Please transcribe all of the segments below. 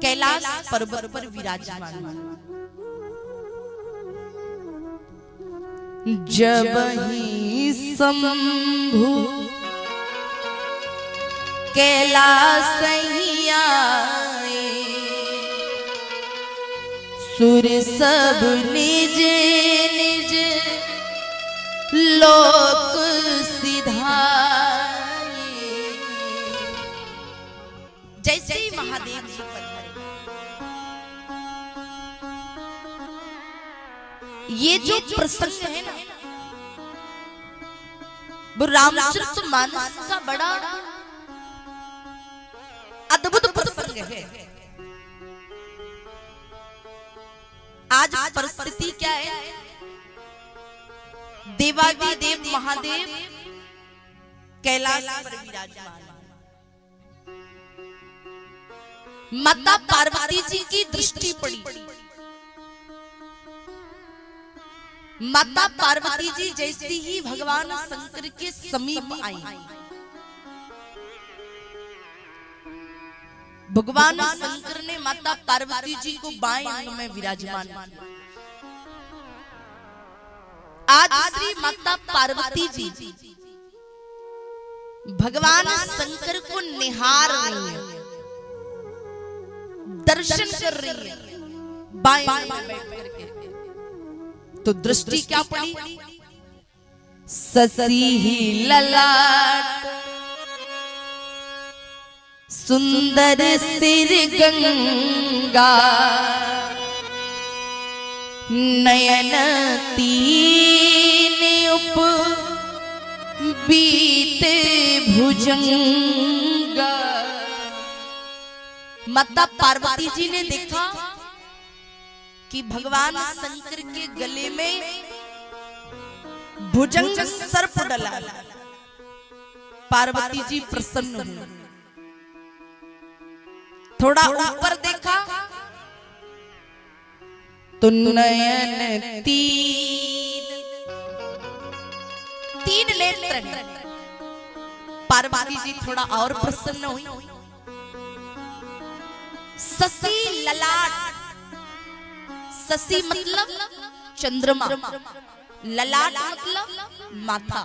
कैलाश पर्वत पर विराजमान। जब ही शंभु कैलाश ही आए, सुर सब निज निज लोक सिधाए। जैसे ही महादेव जी पधारे, ये जो प्रसंग है ना, वो रामचरितमानस का बड़ा अद्भुत प्रसंग है। आज परिस्थिति क्या है, देवादिदेव महादेव कैलाश पर विराजमान, माता पार्वती जी की दृष्टि पड़ी। माता पार्वती जी जैसे ही भगवान शंकर के समीप आई, भगवान शंकर ने माता पार्वती जी को बाएं अंग में विराजमान किया। आज श्री माता पार्वती जी भगवान शंकर को निहार रही है, दर्शन कर रही है बाएं अंग में बैठ करके। तो दृष्टि क्या पड़ी, ससी ही ललाट सुंदर सिर गंगा, नयन तीन उप बीते भुजंगा। माता पार्वती जी ने देखा कि भगवान शंकर के गले में भुजंग सर्प डला। पार्वती जी प्रसन्न हुई, थोड़ा ऊपर देखा तो नयन तीन नेत्र हैं। पार्वती जी थोड़ा और प्रसन्न हुई। शशि ललाट, शशि मतलब चंद्रमा, ललाट मतलब माथा।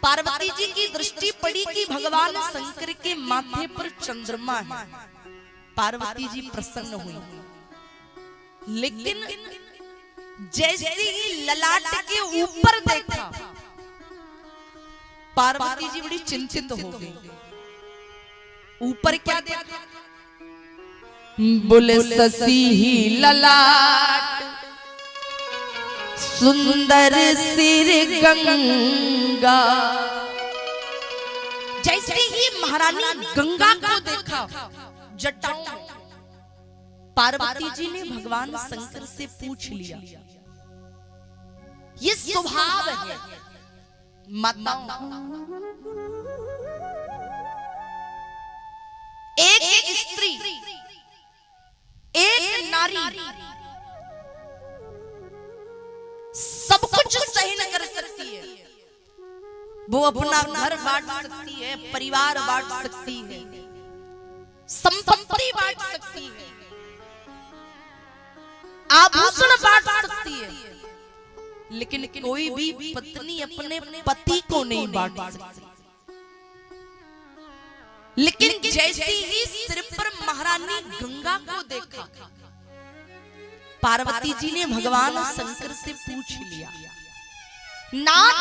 पार्वती जी की दृष्टि पड़ी कि भगवान शंकर के माथे पर चंद्रमा है। पार्वती जी प्रसन्न हुई, लेकिन जैसे ही ललाट के ऊपर देखा, पार्वती जी बड़ी चिंतित हो गई। ऊपर क्या देखा, बोले शशि ही ललाट सुंदर सिर गंगा। जैसे ही महारानी गंगा को देखा जटाओं, पार्वती जी ने भगवान शंकर से पूछ लिया, ये स्वभाव है माताओं, एक स्त्री एक नारी सब कुछ सहन कर सकती है। वो अपना घर बांट सकती है, परिवार बांट सकती है, संपत्ति बांट सकती है, आभूषण बांट सकती है, लेकिन कोई भी पत्नी अपने पति को नहीं बांट सकती। लेकिन जैसे ही सिर पर महारानी गंगा को देखा, पार्वती जी ने भगवान शंकर से पूछ लिया, नाथ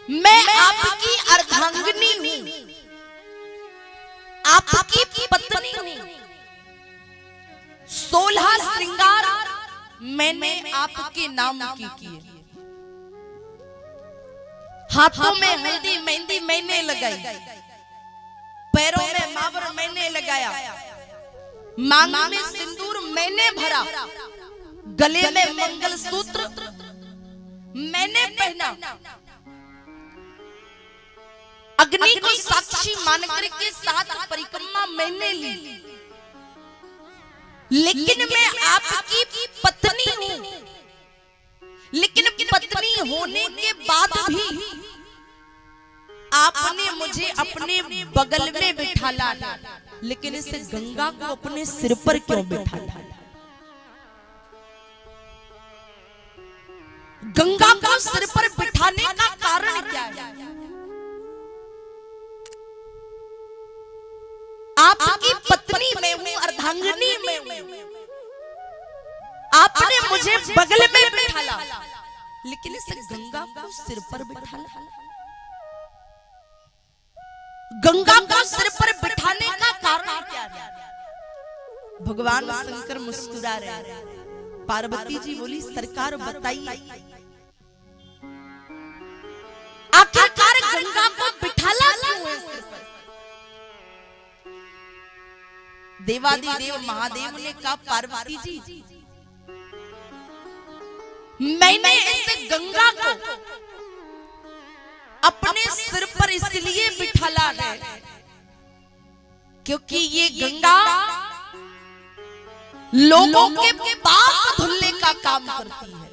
मैं आपकी अर्धांगिनी हूं, आपकी पत्नी हूं, 16 श्रृंगार मैंने आपके नाम की किए, हाथों में हल्दी मेहंदी मैंने लगाई, पैरों में मावर मैंने लगाया, मांग में सिंदूर मैंने भरा, गले में मंगलसूत्र मैंने पहना, अग्नि को साक्षी मानकर के साथ परिक्रमा मैंने ली, लेकिन मैं आपकी पत्नी हूं। लेकिन पत्नी होने के बाद भी आपने मुझे अपने बगल में बिठाला, लेकिन इस गंगा को अपने सिर पर क्यों बिठाला? गंगा को सिर पर बिठाने का कारण क्या है? आपकी पत्नी में हूं, अर्धांगिनी में हूं, आपने मुझे बगल में बिठाला, लेकिन इस गंगा को सिर पर बिठाला। गंगा को सिर पर बिठाने का कारण क्या है? भगवान शंकर मुस्कुरा रहे हैं। पार्वती जी बोली, सरकार बताइए, आखिरकार गंगा को बिठाला क्यों है सिर पर? देवादिदेव महादेव ने कहा, पार्वती जी, मैंने इस गंगा को अपने सिर पर इसलिए बिठाला है क्योंकि ये गंगा लोगों के पाप धुलने का काम करती है।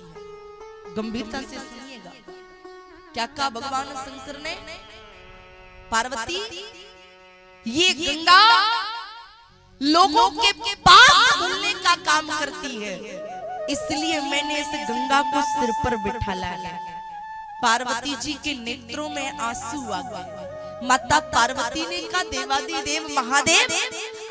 गंभीरता से सुनिएगा, क्या कहा भगवान शंकर ने? पार्वती, ये गंगा लोगों के पाप धुलने का काम करती है, इसलिए मैंने इस गंगा को सिर पर बिठाला है। पार्वती जी के नेत्रों में आंसू आ गए। माता पार्वती ने कहा, देवादिदेव महादेव,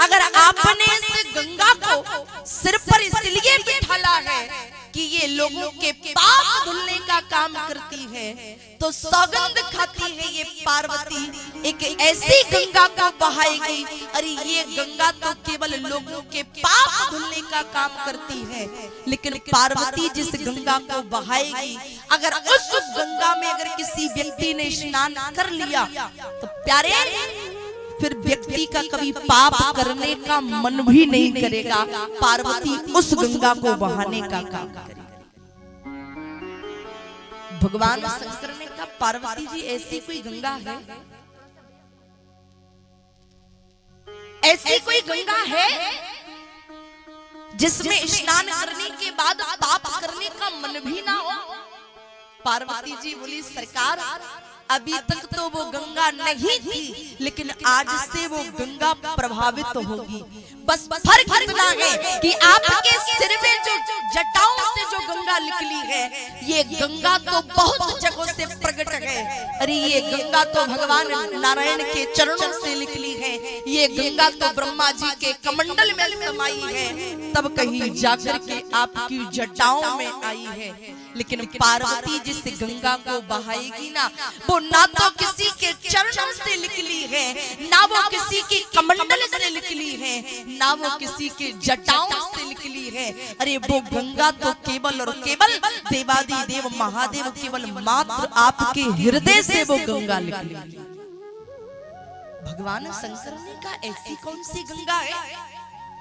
अगर आपने इस गंगा को सिर पर इसलिए बिठाला है कि ये लोगों के पाप धुलने का काम करती है, तो सौगंध खाती है ये पार्वती एक ऐसी गंगा को बहाएगी, अरे ये गंगा तो केवल लोगों के पाप धुलने का काम करती है, लेकिन पार्वती जिस गंगा को बहाएगी, अगर उस गंगा में अगर किसी व्यक्ति ने स्नान कर लिया तो प्यारे फिर व्यक्ति का कभी पाप करने का मन भी नहीं करेगा। पार्वती उस गंगा को बहाने का काम करेगी। भगवान शंकर ने कहा, पार्वती जी, ऐसी कोई गंगा है? ऐसी कोई गंगा है जिसमें स्नान करने के बाद पाप करने का मन भी ना हो? पार्वती जी बोली, सरकार, अभी तक तो वो गंगा नहीं थी, लेकिन आज से वो गंगा प्रभावित होगी। बस फर्क इतना है कि आपके सिर में जो जटाओं से जो गंगा निकली है, ये गंगा तो बहुत जगहों से प्रकट है। अरे ये गंगा तो भगवान नारायण के चरणों से निकली है, ये गंगा तो ब्रह्मा जी के कमंडल में समाई है, तब कहीं जाकर के आपकी जटाओं में आई है। लेकिन पार्वती जिस गंगा को बहाएगी ना, वो ना तो किसी के चरणों से निकली है, ना वो किसी की कमंडल से निकली है, ना वो किसी के जटाओं से निकली है। अरे वो गंगा तो केवल और केवल देवादिदेव महादेव केवल मात्र आपके हृदय से वो गंगा निकली। भगवान शंकर ने कहा, ऐसी कौन सी गंगा है?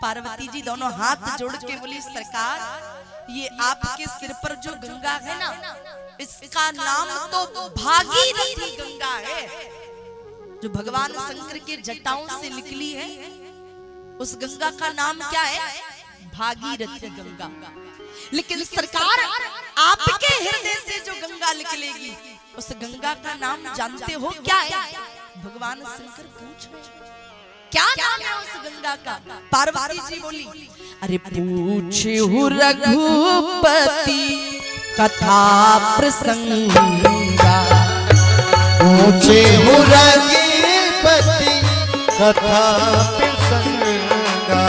पार्वती जी दोनों हाथ जोड़ के बोली, सरकार, ये आपके सिर पर जो गंगा है ना, इसका नाम तो भागीरथी गंगा है। जो भगवान शंकर के जटाओं से निकली है, उस गंगा का नाम क्या है? भागीरथी गंगा। लेकिन सरकार, आपके हृदय से जो गंगा निकलेगी, उस गंगा का नाम जानते हो क्या है? भगवान शंकर पूछ रहे, क्या नाम है उस गंगा का? पार्वती जी बोली, अरे पूछे हो रघुपति कथा प्रसंगा, पूछे हो रघुपति कथा प्रसंगा,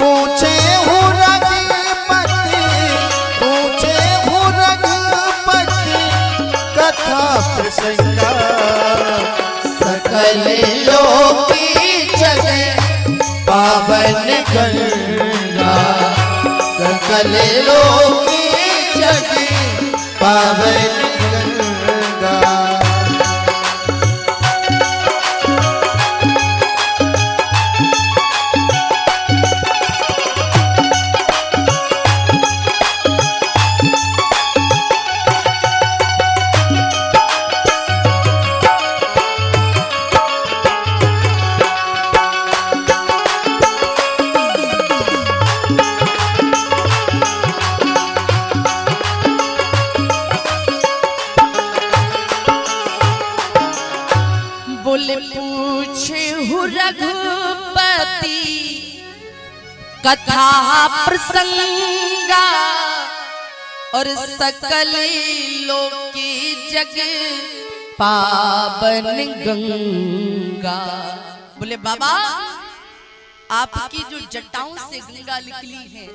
पूछे हो रघुपति, पूछे हो रघुपति कथा प्रसंगा, सकल लोक की जगह पावन गंगा, सकल लोक की जगह पावन गंगा। रघुपति कथा प्रसंगा और सकल लोकी जग पावन गंगा। बोले बाबा आपकी जो जटाओं से गंगा निकली है